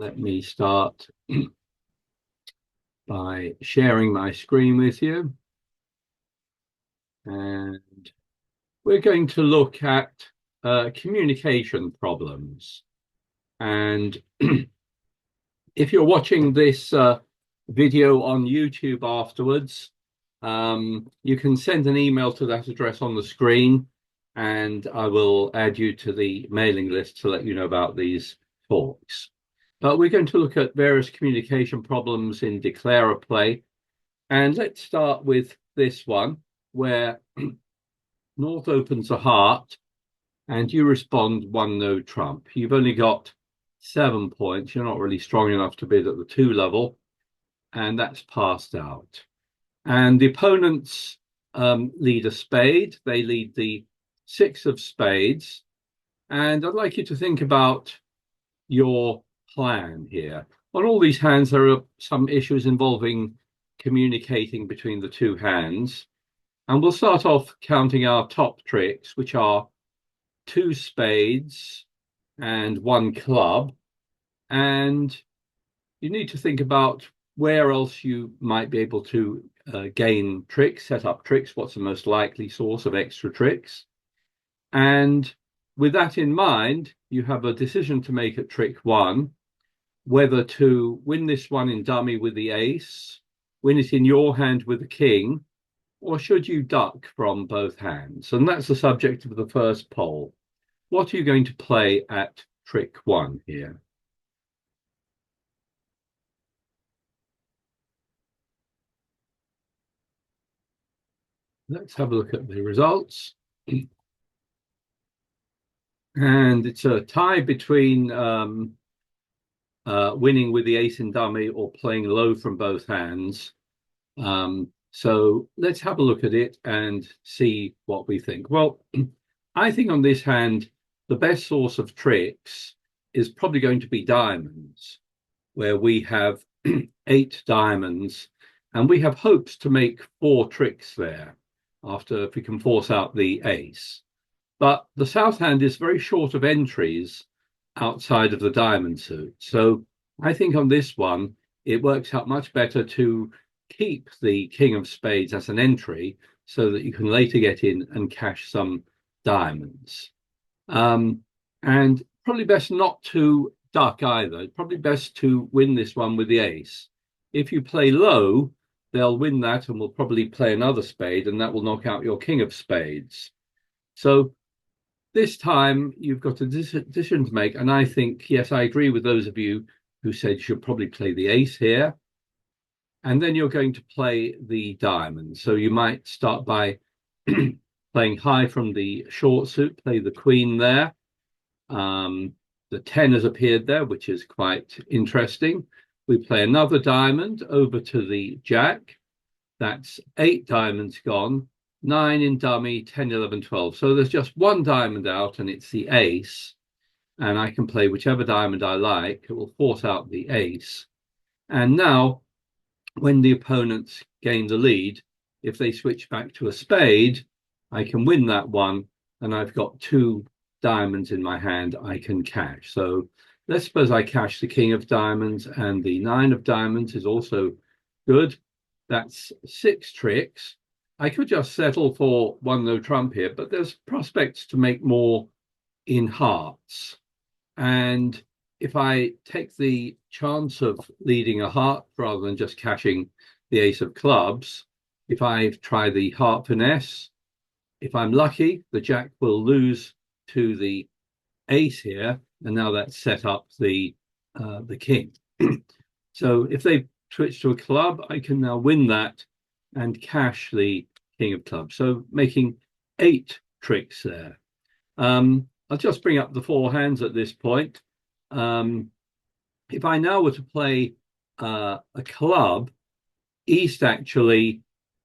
Let me start by sharing my screen with you. And we're going to look at communication problems. And if you're watching this video on YouTube afterwards, you can send an email to that address on the screen, and I will add you to the mailing list to let you know about these talks. But we're going to look at various communication problems in Declare a Play. And let's start with this one, where North opens a heart and you respond one no trump. You've only got 7 points. You're not really strong enough to bid at the 2 level, and that's passed out. And the opponents lead a spade. They lead the 6 of spades. And I'd like you to think about your plan here. On all these hands, there are some issues involving communicating between the 2 hands. And we'll start off counting our top tricks, which are 2 spades and 1 club. And you need to think about where else you might be able to gain tricks, set up tricks, what's the most likely source of extra tricks. And with that in mind, you have a decision to make at trick 1, whether to win this one in dummy with the ace, win it in your hand with the king, or should you duck from both hands? And that's the subject of the first poll. What are you going to play at trick 1 here? Let's have a look at the results. And it's a tie between winning with the ace in dummy or playing low from both hands. So let's have a look at it and see what we think. Well, I think on this hand, the best source of tricks is probably going to be diamonds, where we have 8 diamonds, and we have hopes to make 4 tricks there after if we can force out the ace. But the south hand is very short of entries outside of the diamond suit. So I think on this one, it works out much better to keep the king of spades as an entry so that you can later get in and cash some diamonds. And probably best not to duck either. Probably best to win this one with the ace. If you play low, they'll win that and will probably play another spade, and that will knock out your king of spades. So this time you've got a decision to make, and I think, yes, I agree with those of you who said you should probably play the ace here. And then you're going to play the diamond. So you might start by playing high from the short suit, play the queen there. The 10 has appeared there, which is quite interesting. We play another diamond over to the jack. That's 8 diamonds gone, 9 in dummy, 10, 11, 12. So there's just 1 diamond out, and it's the ace. And I can play whichever diamond I like. It will force out the ace. And now, when the opponents gain the lead, if they switch back to a spade, I can win that one, and I've got 2 diamonds in my hand I can cash. So let's suppose I cash the king of diamonds, and the 9 of diamonds is also good. That's 6 tricks. I could just settle for 1 no trump here, but there's prospects to make more in hearts. And if I take the chance of leading a heart rather than just cashing the ace of clubs, if I try the heart finesse, if I'm lucky, the jack will lose to the ace here, and now that's set up the king. So if they switch to a club, I can now win that and cash the king of clubs. So making 8 tricks there. I'll just bring up the 4 hands at this point. If I now were to play a club, East actually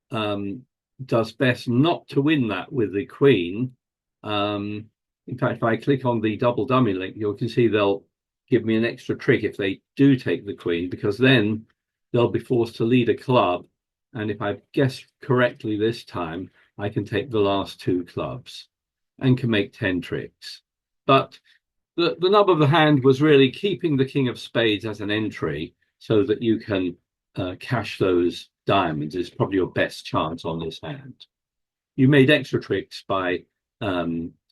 does best not to win that with the queen. In fact, if I click on the double dummy link, you can see they'll give me an extra trick if they do take the queen, because then they'll be forced to lead a club. And if I've guessed correctly this time, I can take the last 2 clubs and can make 10 tricks. But the nub of the hand was really keeping the king of spades as an entry so that you can cash those diamonds is probably your best chance on this hand. You made extra tricks by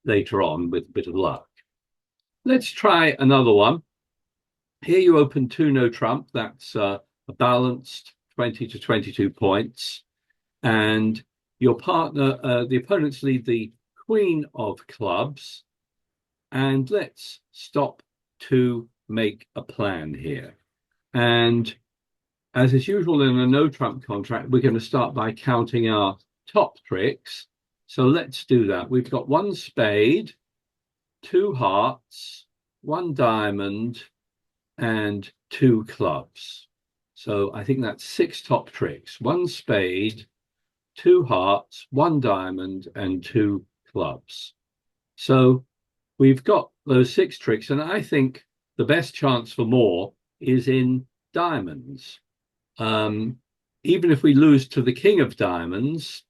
later on with a bit of luck. Let's try another one. Here you open two no trump. That's a balanced 20 to 22 points. And your partner, the opponents lead the queen of clubs. And let's stop to make a plan here. And as is usual in a no trump contract, we're going to start by counting our top tricks. So let's do that. We've got one spade, two hearts, one diamond, and two clubs. So I think that's six top tricks. One spade, two hearts, one diamond, and two clubs. So we've got those six tricks, and I think the best chance for more is in diamonds. Even if we lose to the king of diamonds,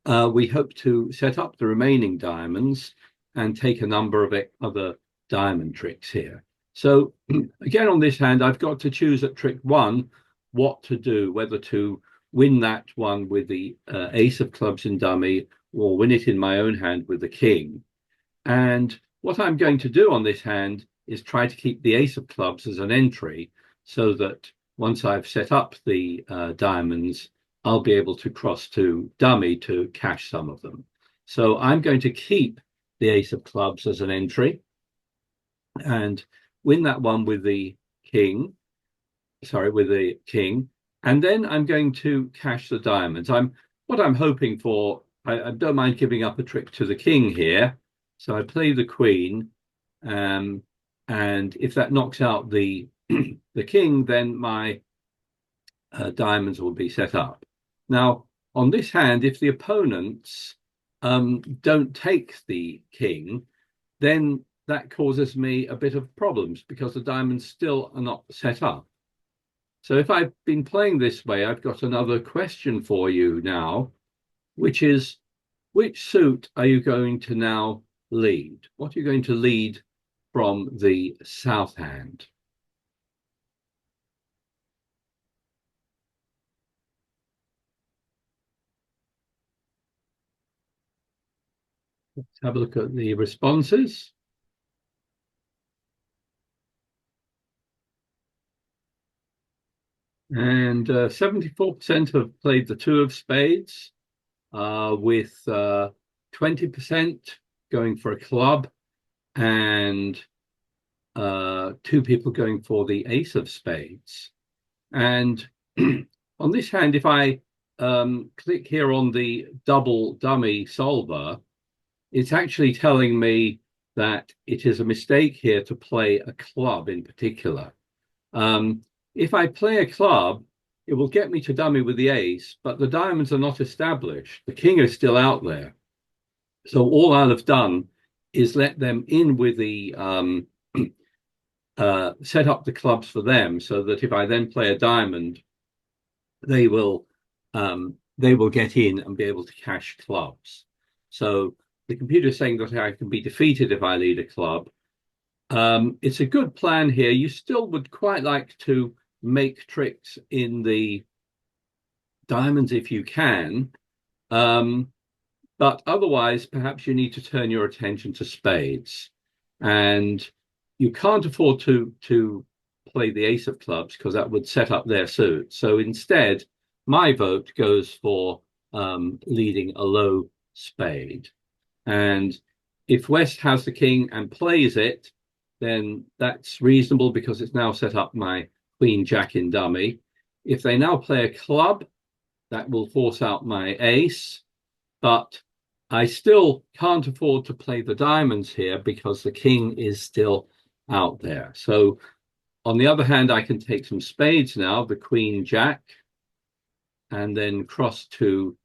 we hope to set up the remaining diamonds and take a number of other diamond tricks here. So again, on this hand, I've got to choose at trick one what to do, whether to win that one with the ace of clubs in dummy or win it in my own hand with the king. And what I'm going to do on this hand is try to keep the ace of clubs as an entry so that once I've set up the diamonds, I'll be able to cross to dummy to cash some of them. So I'm going to keep the ace of clubs as an entry and win that one with the king. And then I'm going to cash the diamonds. What I'm hoping for, I don't mind giving up a trick to the king here. So I play the queen, and if that knocks out the the king, then my diamonds will be set up. Now, on this hand, if the opponents don't take the king, then that causes me a bit of problems because the diamonds still are not set up. So if I've been playing this way, I've got another question for you now, which is, which suit are you going to now lead? What are you going to lead from the south hand? Let's have a look at the responses. And 74% have played the two of spades, with 20% going for a club and two people going for the ace of spades. And on this hand, if I click here on the double dummy solver, it's actually telling me that it is a mistake here to play a club in particular. If I play a club, it will get me to dummy with the ace, but the diamonds are not established. The king is still out there. So all I'll have done is let them in with the set up the clubs for them so that if I then play a diamond, they will get in and be able to cash clubs. So the computer is saying that I can be defeated if I lead a club. It's a good plan here. You still would quite like to make tricks in the diamonds if you can. But otherwise, perhaps you need to turn your attention to spades. And you can't afford to play the ace of clubs because that would set up their suit. So instead, my vote goes for leading a low spade. And if West has the king and plays it, then that's reasonable because it's now set up my queen jack in dummy. If they now play a club, that will force out my ace, but I still can't afford to play the diamonds here because the king is still out there. So on the other hand, I can take some spades now, the queen jack, and then cross to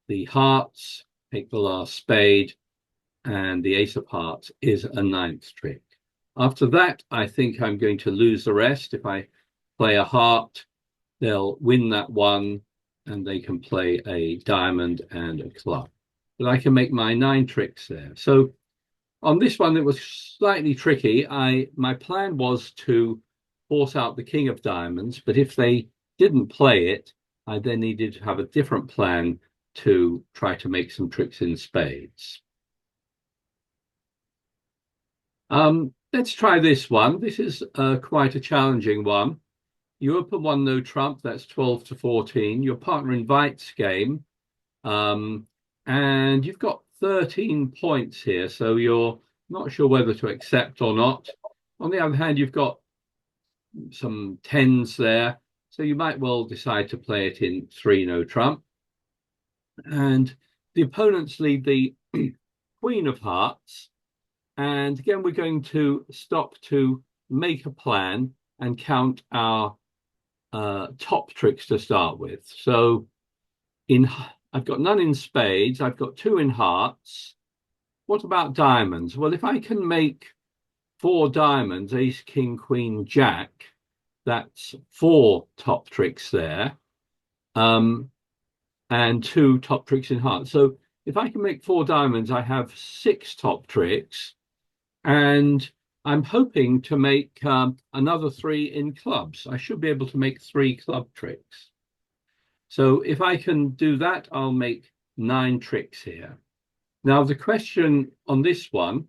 the hearts, take the last spade, and the ace of hearts is a ninth trick. After that, I think I'm going to lose the rest. If I play a heart, they'll win that one, and they can play a diamond and a club. But I can make my 9 tricks there. So on this one, it was slightly tricky. My plan was to force out the king of diamonds, but if they didn't play it, I then needed to have a different plan to try to make some tricks in spades. Let's try this one. This is quite a challenging one. You open one, no trump, that's 12 to 14. Your partner invites game, and you've got 13 points here, so you're not sure whether to accept or not. On the other hand, you've got some tens there, so you might well decide to play it in 3, no trump. And the opponents lead the Queen of Hearts. And again, we're going to stop to make a plan and count our top tricks to start with. So I've got none in spades. I've got 2 in hearts. What about diamonds? Well, if I can make 4 diamonds, ace, king, queen, jack, that's 4 top tricks there, and 2 top tricks in hearts. So if I can make 4 diamonds, I have 6 top tricks, and I'm hoping to make another 3 in clubs. I should be able to make 3 club tricks. So if I can do that, I'll make 9 tricks here. Now, the question on this one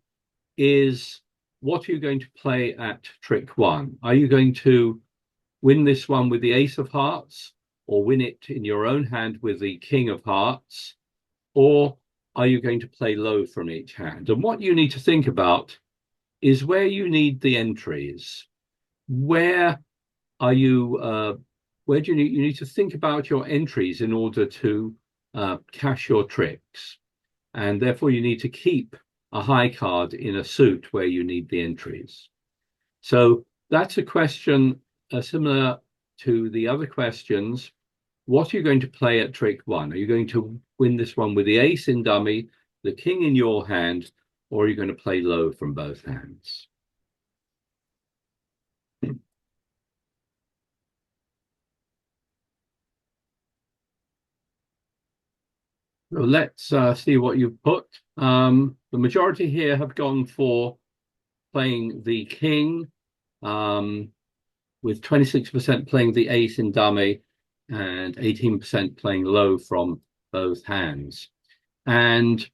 is, what are you going to play at trick 1? Are you going to win this one with the ace of hearts, or win it in your own hand with the king of hearts? Or are you going to play low from each hand? And what you need to think about is where you need the entries. Where are you, where do you need to think about your entries in order to cash your tricks. And therefore you need to keep a high card in a suit where you need the entries. So that's a question similar to the other questions. What are you going to play at trick 1? Are you going to win this one with the ace in dummy, the king in your hand, or are you going to play low from both hands? So let's see what you've put. The majority here have gone for playing the king, with 26% playing the ace in dummy and 18% playing low from both hands. And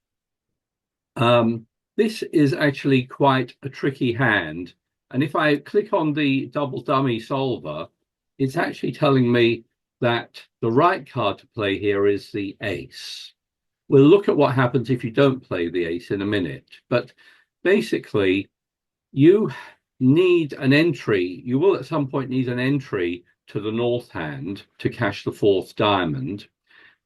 this is actually quite a tricky hand. And if I click on the double dummy solver, it's actually telling me that the right card to play here is the ace. We'll look at what happens if you don't play the ace in a minute. But basically, you need an entry. You will at some point need an entry to the north hand to cash the 4th diamond.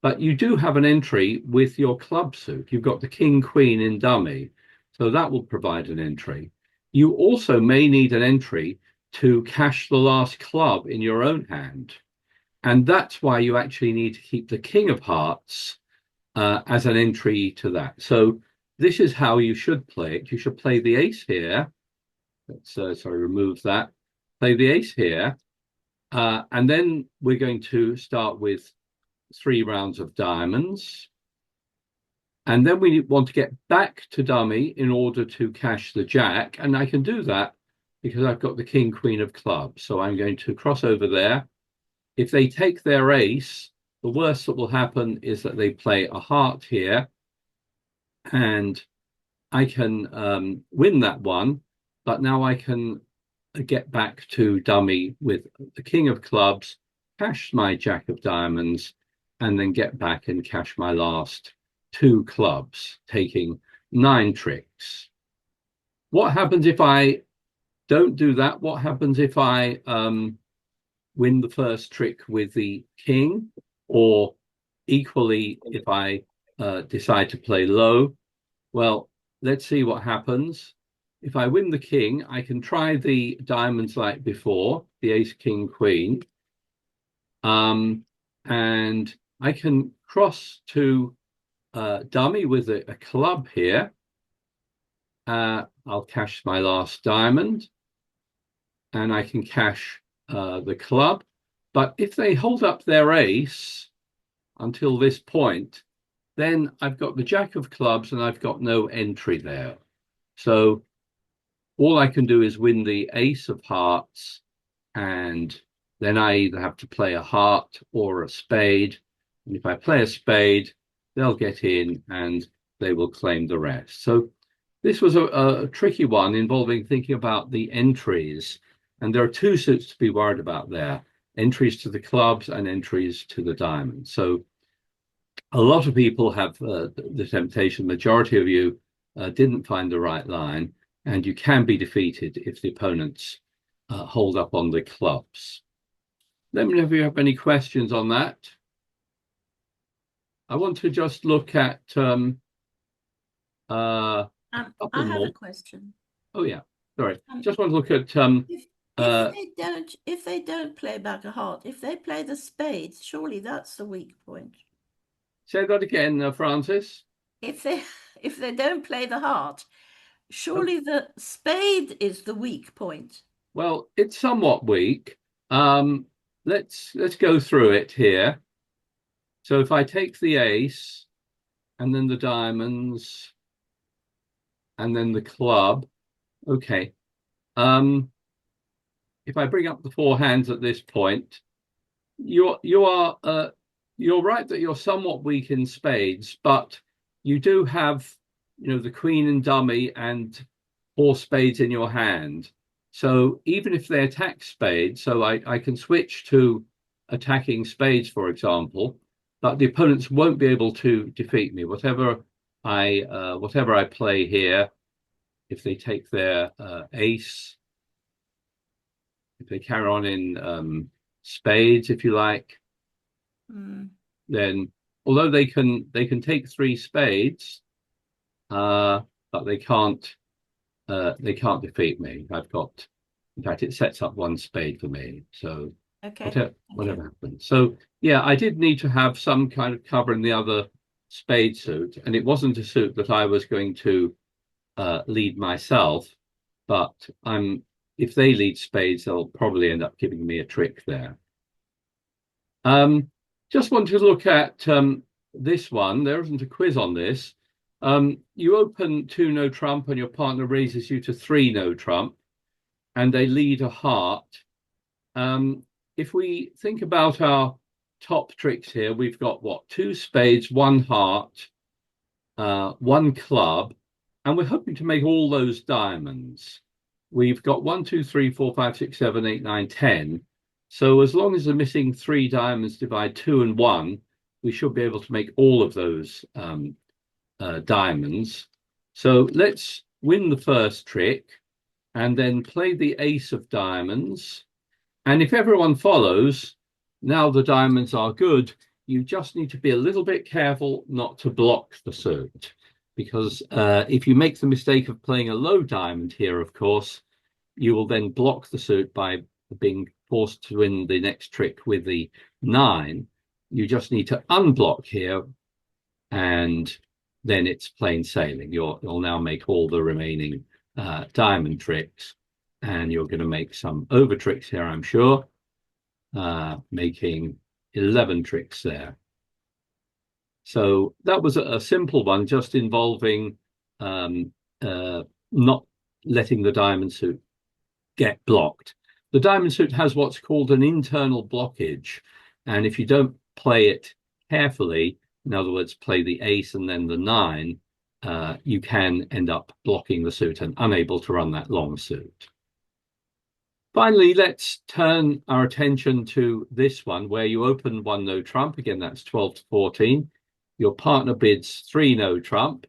But you do have an entry with your club suit. You've got the king, queen in dummy. So that will provide an entry. You also may need an entry to cash the last club in your own hand. And that's why you actually need to keep the king of hearts as an entry to that. So this is how you should play it. You should play the ace here. Let's remove that. Play the ace here. And then we're going to start with 3 rounds of diamonds. And then we want to get back to dummy in order to cash the jack. And I can do that because I've got the king, queen of clubs. So I'm going to cross over there. If they take their ace, the worst that will happen is that they play a heart here. And I can win that one. But now I can get back to dummy with the king of clubs, cash my jack of diamonds, and then get back and cash my last 2 clubs, taking 9 tricks. What happens if I don't do that? What happens if I win the first trick with the king, or equally if I decide to play low? Well, let's see what happens. If I win the king, I can try the diamonds like before, the ace, king, queen. And I can cross to dummy with a club here. I'll cash my last diamond. And I can cash the club. But if they hold up their ace until this point, then I've got the jack of clubs and I've got no entry there. So all I can do is win the ace of hearts, and then I either have to play a heart or a spade. And if I play a spade, they'll get in and they will claim the rest. So this was a tricky one involving thinking about the entries. And there are two suits to be worried about there, entries to the clubs and entries to the diamonds. So a lot of people have the temptation, majority of you didn't find the right line, and you can be defeated if the opponents hold up on the clubs. Let me know if you have any questions on that. I want to just look at I have a question. Oh yeah, sorry. Just want to look at if they don't play back a heart, if they play the spades, surely that's the weak point. Say that again, Francis. If they don't play the heart, surely the spade is the weak point. Well, it's somewhat weak. Let's go through it here. So if I take the ace and then the diamonds and then the club, okay. If I bring up the four hands at this point, you're right that you're somewhat weak in spades, but you do have, the queen and dummy and four spades in your hand. So even if they attack spades, so I can switch to attacking spades, for example, but the opponents won't be able to defeat me. Whatever I play here, if they take their ace, if they carry on in spades, if you like, then although they can take three spades, but they can't defeat me. I've got, in fact, it sets up one spade for me. So okay, whatever happens. So yeah, I did need to have some kind of cover in the other spade suit, and it wasn't a suit that I was going to lead myself, but if they lead spades, they'll probably end up giving me a trick there. Just want to look at this one. There isn't a quiz on this. You open 2 no trump and your partner raises you to 3 no trump and they lead a heart. If we think about our top tricks here, we've got what? 2 spades, 1 heart, 1 club, and we're hoping to make all those diamonds. We've got 1, 2, 3, 4, 5, 6, 7, 8, 9, 10. So as long as the missing 3 diamonds divide 2 and 1, we should be able to make all of those diamonds. So let's win the first trick and then play the ace of diamonds. And if everyone follows, now the diamonds are good. You just need to be a little bit careful not to block the suit, because if you make the mistake of playing a low diamond here, of course, you will then block the suit by being forced to win the next trick with the 9. You just need to unblock here, and then it's plain sailing. You'll now make all the remaining diamond tricks, and you're going to make some over tricks here, I'm sure, making 11 tricks there. So that was a simple one, just involving not letting the diamond suit get blocked. The diamond suit has what's called an internal blockage, and if you don't play it carefully, in other words, play the ace and then the 9, you can end up blocking the suit and unable to run that long suit. Finally, let's turn our attention to this one where you open 1 no trump. Again, that's 12 to 14. Your partner bids 3 no trump,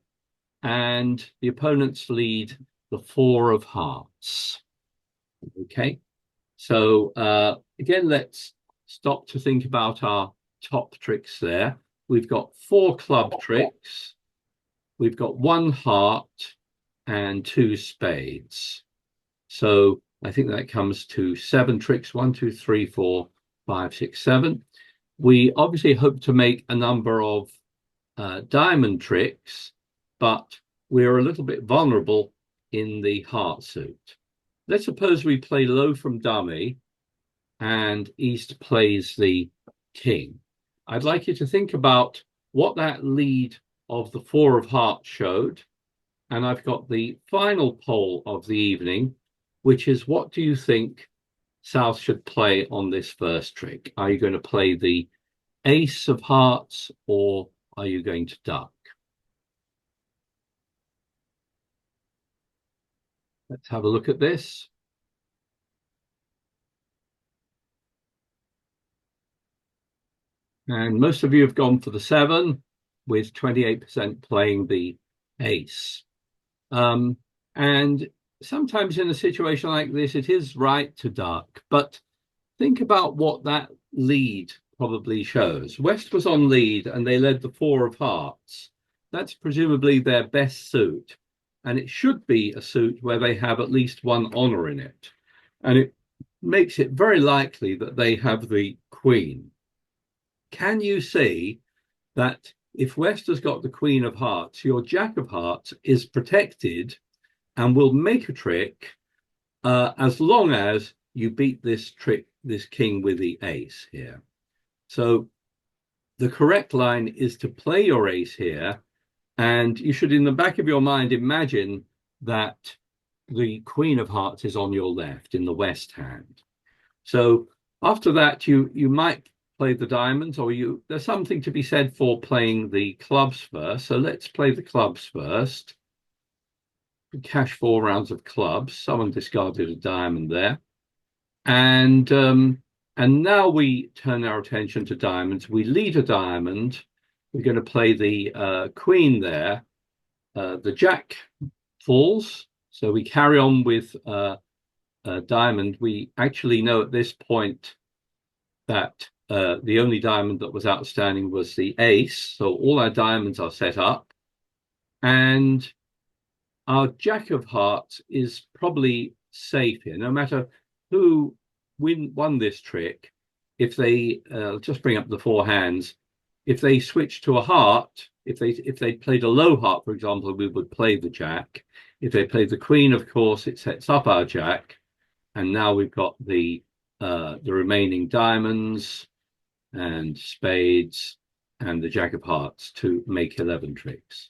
and the opponents lead the 4 of hearts. Okay, so again, let's stop to think about our top tricks there. We've got 4 club tricks. We've got 1 heart and 2 spades. So I think that comes to 7 tricks. 1, 2, 3, 4, 5, 6, 7. We obviously hope to make a number of diamond tricks, but we're a little bit vulnerable in the heart suit. Let's suppose we play low from dummy and East plays the king. I'd like you to think about what that lead of the 4 of hearts showed. And I've got the final poll of the evening, which is what do you think South should play on this first trick? Are you going to play the ace of hearts or are you going to duck? Let's have a look at this. And most of you have gone for the 7, with 28% playing the ace. And sometimes in a situation like this, it is right to duck, but think about what that lead probably shows. West was on lead and they led the 4 of hearts. That's presumably their best suit. And it should be a suit where they have at least one honor in it. And it makes it very likely that they have the queen. Can you see that if West has got the queen of hearts, your jack of hearts is protected and will make a trick as long as you beat this trick, this king with the ace here. So the correct line is to play your ace here, and you should in the back of your mind imagine that the queen of hearts is on your left in the west hand. So after that, you might play the diamonds, or there's something to be said for playing the clubs first. So let's play the clubs first. Cash 4 rounds of clubs. Someone discarded a diamond there. And now we turn our attention to diamonds. We lead a diamond. We're going to play the queen there. The jack falls. So we carry on with a diamond. We actually know at this point that the only diamond that was outstanding was the ace. So all our diamonds are set up. And our jack of hearts is probably safe here. No matter who won this trick, if they just bring up the 4 hands, if they switch to a heart, if they played a low heart, for example, we would play the jack. If they played the queen, of course, it sets up our jack. And now we've got the remaining diamonds and spades and the jack of hearts to make 11 tricks.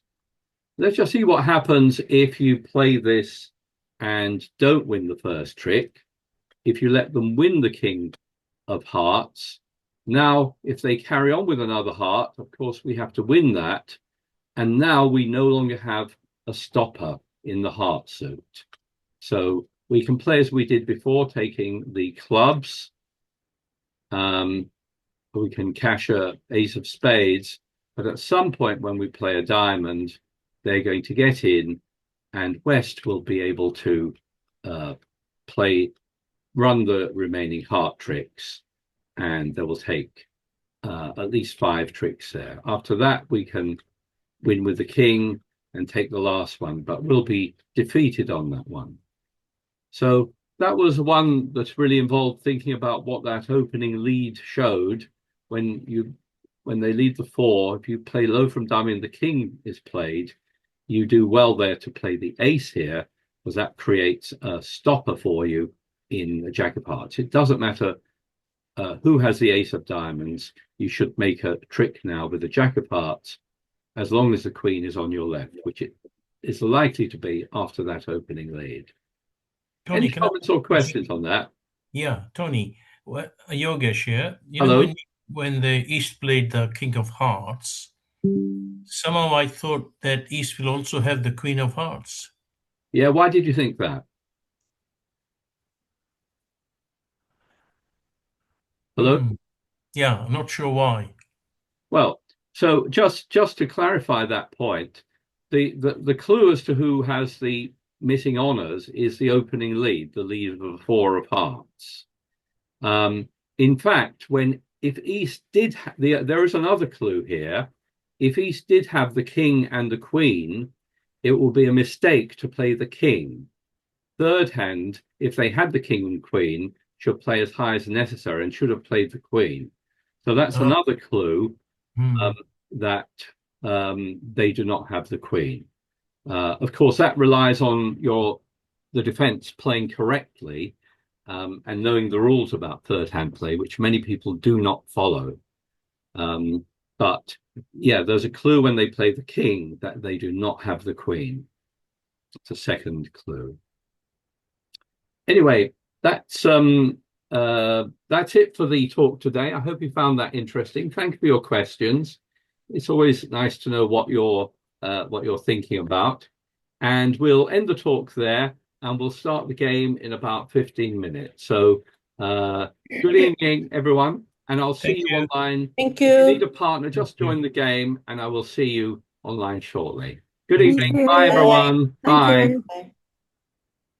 Let's just see what happens if you play this and don't win the first trick. If you let them win the king of hearts, now if they carry on with another heart, of course we have to win that. And now we no longer have a stopper in the heart suit. So we can play as we did before, taking the clubs. We can cash a ace of spades, but at some point when we play a diamond, they're going to get in, and West will be able to run the remaining heart tricks, and they will take at least 5 tricks there. After that, we can win with the king and take the last one, but we'll be defeated on that one. So that was one that's really involved thinking about what that opening lead showed. When they lead the 4, if you play low from diamond, the king is played. You do well there to play the ace here, because that creates a stopper for you in the jack of hearts. It doesn't matter who has the ace of diamonds. You should make a trick now with the jack of hearts, as long as the queen is on your left, which it is likely to be after that opening lead. Tony, any comments or questions on that? Yeah, Tony, Yogesh here. Hello. When the East played the King of Hearts, somehow I thought that East will also have the Queen of Hearts. Yeah, why did you think that? Hello? Yeah, I'm not sure why. Well, so just to clarify that point, the clue as to who has the missing honors is the opening lead, the lead of the 4 of hearts. In fact, if East did, there is another clue here. If East did have the king and the queen, it will be a mistake to play the king. Third hand, if they had the king and queen, should play as high as necessary and should have played the queen. So that's another clue that they do not have the queen. Of course, that relies on the defense playing correctly and knowing the rules about third hand play, which many people do not follow. But yeah, there's a clue when they play the king that they do not have the queen. It's a second clue. Anyway, that's it for the talk today. I hope you found that interesting. Thank you for your questions. It's always nice to know what you're thinking about. And we'll end the talk there, and we'll start the game in about 15 minutes. So good evening, everyone, and I'll see you online. Thank If you need you. a partner, just join the game, and I will see you online shortly. Good Thank evening. you. Bye, everyone. Thank Bye. you. Bye.